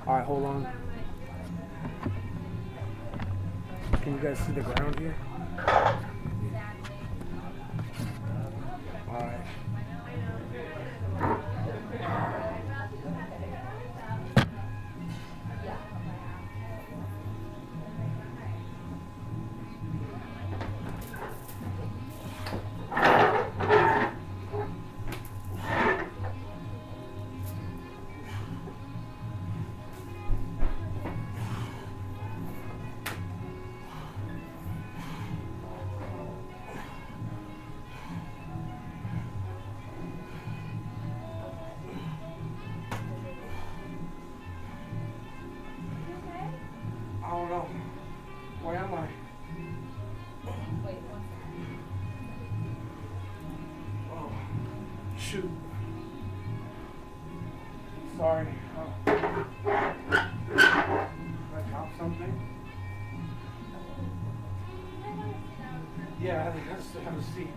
Alright, hold on. Can you guys see the ground here? Alright. I don't know. Where am I? Wait, one second. Oh, shoot. Sorry. Did I drop something? Yeah, I think I just have a seat.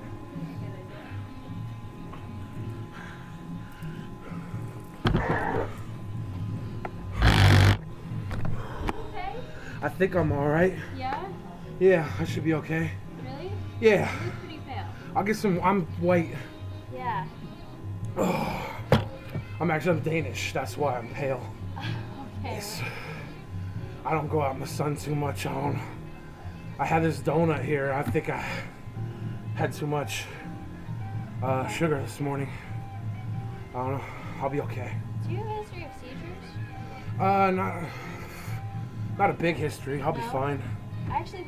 I think I'm alright. Yeah? Yeah, I should be okay. Really? Yeah. You look pretty pale. I'll get some. I'm white. Yeah. Oh, I'm Danish. That's why I'm pale. Okay. I don't go out in the sun too much. I had this donut here. I think I had too much sugar this morning. I don't know. I'll be okay. Do you have a history of seizures? Not a big history. I'll be No? fine. I actually